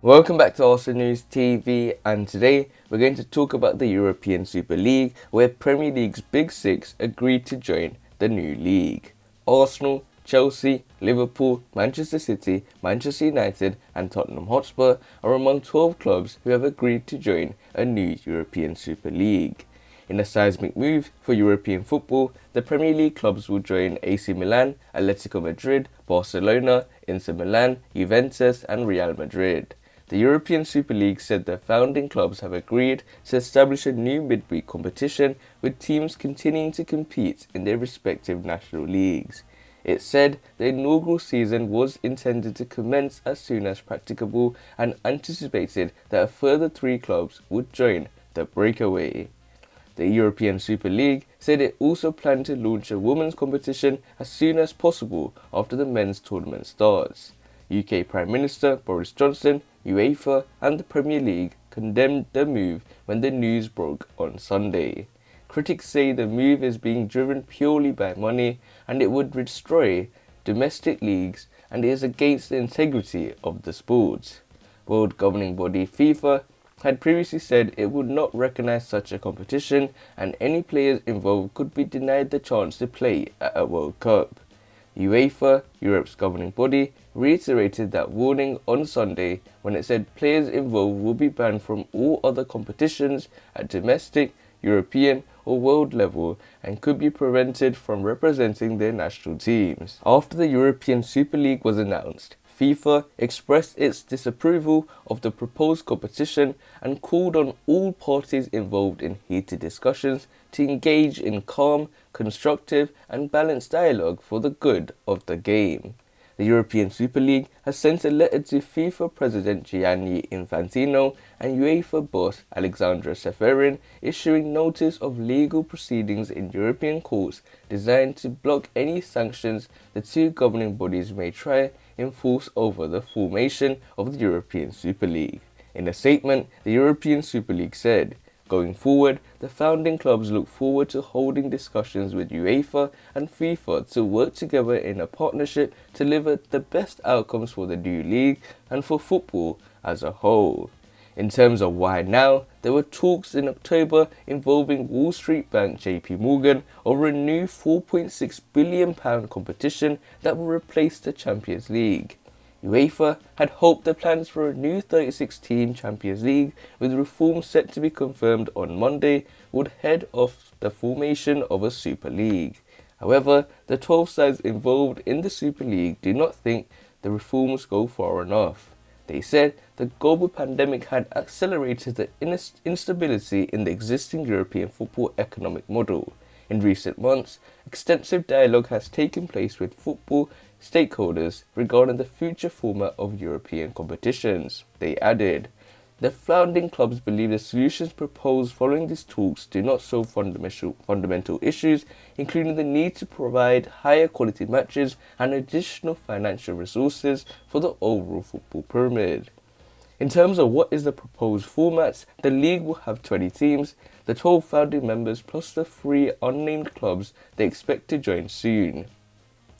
Welcome back to Arsenal News TV, and today we're going to talk about the European Super League, where Premier League's Big Six agreed to join the new league. Arsenal, Chelsea, Liverpool, Manchester City, Manchester United and Tottenham Hotspur are among 12 clubs who have agreed to join a new European Super League. In a seismic move for European football, the Premier League clubs will join AC Milan, Atletico Madrid, Barcelona, Inter Milan, Juventus and Real Madrid. The European Super League said their founding clubs have agreed to establish a new midweek competition with teams continuing to compete in their respective national leagues. It said the inaugural season was intended to commence as soon as practicable and anticipated that a further 3 clubs would join the breakaway. The European Super League said it also planned to launch a women's competition as soon as possible after the men's tournament starts. UK Prime Minister Boris Johnson, Uefa and the Premier League condemned the move when the news broke on Sunday. Critics say the move is being driven purely by money and it would destroy domestic leagues and is against the integrity of the sport. World governing body FIFA had previously said it would not recognise such a competition and any players involved could be denied the chance to play at a World Cup. UEFA, Europe's governing body, reiterated that warning on Sunday when it said players involved will be banned from all other competitions at domestic, European or world level and could be prevented from representing their national teams. After the European Super League was announced, FIFA expressed its disapproval of the proposed competition and called on all parties involved in heated discussions to engage in calm, constructive and balanced dialogue for the good of the game. The European Super League has sent a letter to FIFA President Gianni Infantino and UEFA boss Alexandra Seferin issuing notice of legal proceedings in European courts designed to block any sanctions the 2 governing bodies may try enforce over the formation of the European Super League. In a statement, the European Super League said, "Going forward, the founding clubs look forward to holding discussions with UEFA and FIFA to work together in a partnership to deliver the best outcomes for the new league and for football as a whole." In terms of why now, there were talks in October involving Wall Street bank JP Morgan over a new £4.6 billion competition that will replace the Champions League. UEFA had hoped the plans for a new 36-team Champions League with reforms set to be confirmed on Monday would head off the formation of a Super League. However, the 12 sides involved in the Super League do not think the reforms go far enough. They said the global pandemic had accelerated the instability in the existing European football economic model. In recent months, extensive dialogue has taken place with football stakeholders regarding the future format of European competitions. They added, "The founding clubs believe the solutions proposed following these talks do not solve fundamental issues, including the need to provide higher quality matches and additional financial resources for the overall football pyramid." In terms of what is the proposed formats, the league will have 20 teams, the 12 founding members plus the 3 unnamed clubs they expect to join soon,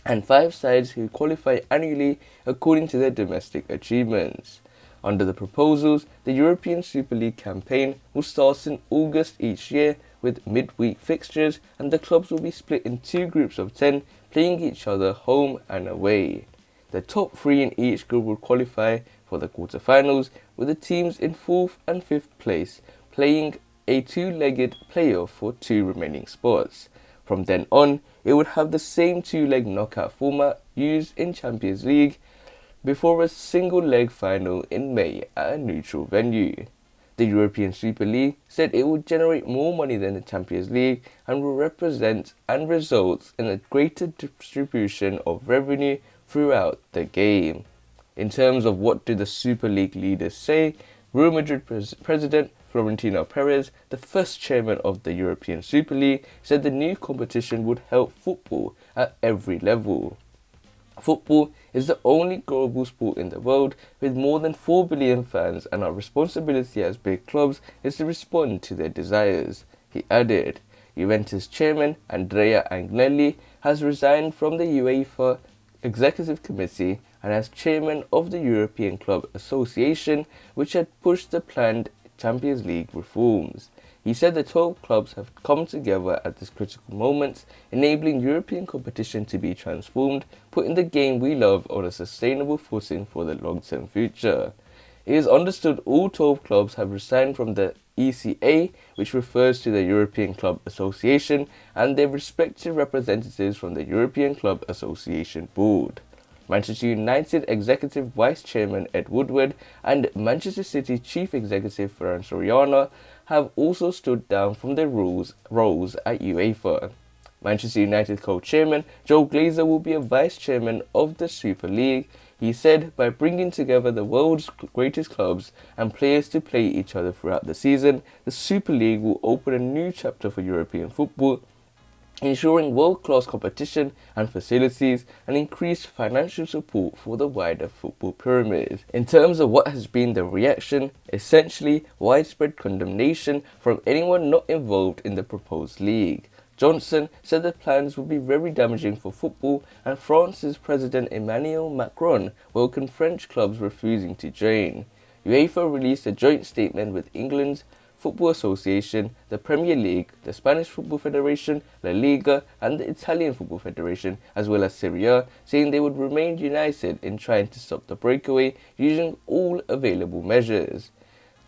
and 5 sides who qualify annually according to their domestic achievements. Under the proposals, the European Super League campaign will start in August each year with midweek fixtures and the clubs will be split in 2 groups of 10 playing each other home and away. The top 3 in each group will qualify for the quarterfinals with the teams in 4th and 5th place playing a 2-legged playoff for 2 remaining spots. From then on, it would have the same 2-leg knockout format used in Champions League before a single-leg final in May at a neutral venue. The European Super League said it would generate more money than the Champions League and will represent and result in a greater distribution of revenue throughout the game. In terms of what do the Super League leaders say, Real Madrid President Florentino Perez, the first chairman of the European Super League, said the new competition would help football at every level. Football is the only global sport in the world with more than 4 billion fans, and our responsibility as big clubs is to respond to their desires. He added, Juventus chairman Andrea Agnelli has resigned from the UEFA Executive Committee and as chairman of the European Club Association, which had pushed the planned Champions League reforms. He said the 12 clubs have come together at this critical moment, enabling European competition to be transformed, putting the game we love on a sustainable footing for the long-term future. It is understood all 12 clubs have resigned from the ECA, which refers to the European Club Association, and their respective representatives from the European Club Association Board. Manchester United Executive Vice Chairman Ed Woodward and Manchester City Chief Executive Rationale have also stood down from their roles at UEFA. Manchester United co-chairman Joe Glazer will be a vice chairman of the Super League. He said, by bringing together the world's greatest clubs and players to play each other throughout the season, the Super League will open a new chapter for European football, ensuring world-class competition and facilities and increased financial support for the wider football pyramid. In terms of what has been the reaction, essentially widespread condemnation from anyone not involved in the proposed league. Johnson said the plans would be very damaging for football, and France's President Emmanuel Macron welcomed French clubs refusing to join. UEFA released a joint statement with England's Football Association, the Premier League, the Spanish Football Federation, La Liga, and the Italian Football Federation, as well as Serie A, saying they would remain united in trying to stop the breakaway using all available measures.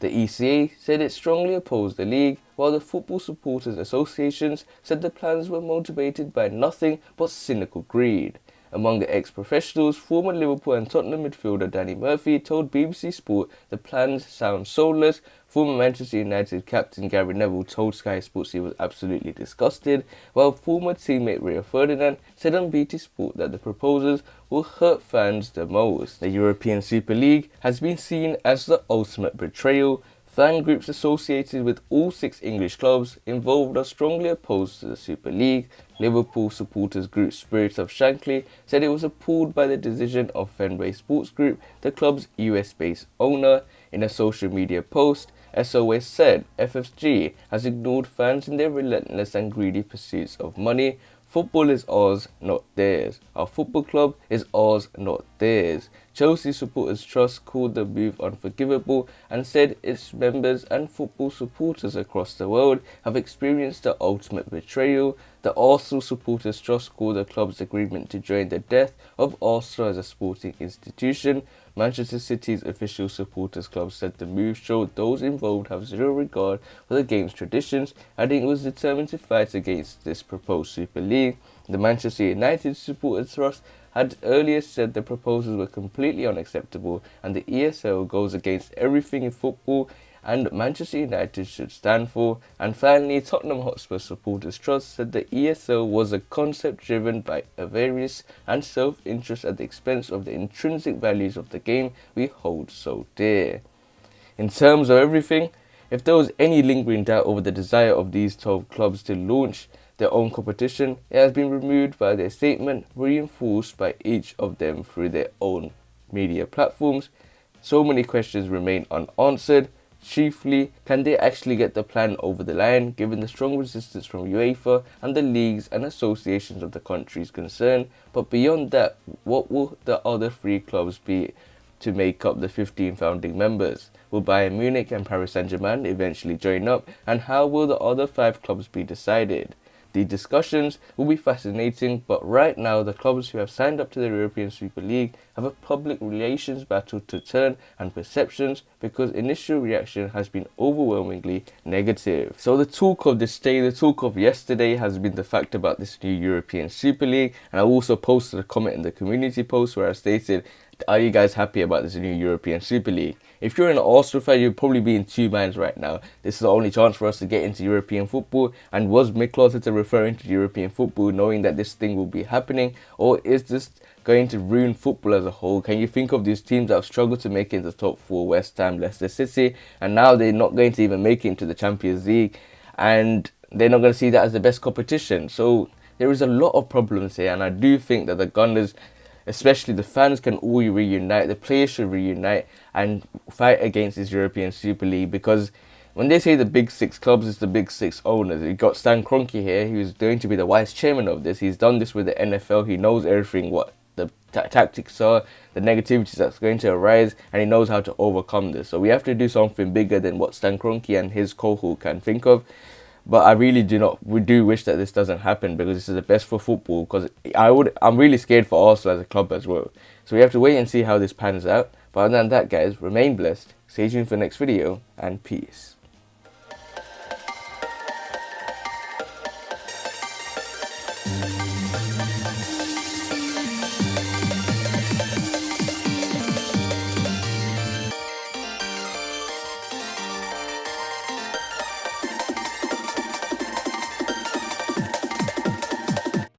The ECA said it strongly opposed the league, while the Football Supporters Associations said the plans were motivated by nothing but cynical greed. Among the ex-professionals, former Liverpool and Tottenham midfielder Danny Murphy told BBC Sport the plans sound soulless. Former Manchester United captain Gary Neville told Sky Sports he was absolutely disgusted, while former teammate Rio Ferdinand said on BT Sport that the proposals will hurt fans the most. The European Super League has been seen as the ultimate betrayal. Fan groups associated with all 6 English clubs involved are strongly opposed to the Super League. Liverpool supporters group Spirit of Shankly said it was appalled by the decision of Fenway Sports Group, the club's US-based owner. In a social media post, SOS said FFG has ignored fans in their relentless and greedy pursuits of money. Football is ours, not theirs. Our football club is ours, not theirs. Chelsea Supporters Trust called the move unforgivable and said its members and football supporters across the world have experienced the ultimate betrayal. The Arsenal Supporters Trust called the club's agreement to join the death of Arsenal as a sporting institution. Manchester City's official supporters club said the move showed those involved have zero regard for the game's traditions, adding it was determined to fight against this proposed Super League. The Manchester United Supporters Trust had earlier said the proposals were completely unacceptable and the ESL goes against everything in football and Manchester United should stand for. And finally, Tottenham Hotspur Supporters Trust said the ESL was a concept driven by avarice and self-interest at the expense of the intrinsic values of the game we hold so dear. In terms of everything, if there was any lingering doubt over the desire of these 12 clubs to launch their own competition, it has been removed by their statement, reinforced by each of them through their own media platforms. So many questions remain unanswered. Chiefly, can they actually get the plan over the line, given the strong resistance from UEFA and the leagues and associations of the countries concerned? But beyond that, what will the other 3 clubs be to make up the 15 founding members? Will Bayern Munich and Paris Saint-Germain eventually join up? And how will the other 5 clubs be decided? The discussions will be fascinating, but right now the clubs who have signed up to the European Super League have a public relations battle to turn and perceptions, because initial reaction has been overwhelmingly negative. So the talk of this day, the talk of yesterday has been the fact about this new European Super League, and I also posted a comment in the community post where I stated, are you guys happy about this new European Super League? If you're an Arsenal fan, you'll probably be in 2 minds right now. This is the only chance for us to get into European football. And was Mikel Arteta referring to European football knowing that this thing will be happening? Or is this going to ruin football as a whole? Can you think of these teams that have struggled to make it into the top 4, West Ham, Leicester City, and now they're not going to even make it into the Champions League, and they're not going to see that as the best competition? So there is a lot of problems here, and I do think that the Gunners, especially the fans, can all reunite. The players should reunite and fight against this European Super League, because when they say the big 6 clubs, it's the big 6 owners. You've got Stan Kroenke here, who's going to be the vice chairman of this. He's done this with the NFL. He knows everything what the tactics are, the negativities that's going to arise, and he knows how to overcome this. So we have to do something bigger than what Stan Kroenke and his cohort can think of. But I really we do wish that this doesn't happen, because this is the best for football. Because I'm really scared for Arsenal as a club as well. So we have to wait and see how this pans out. But other than that, guys, remain blessed. Stay tuned for the next video, and peace.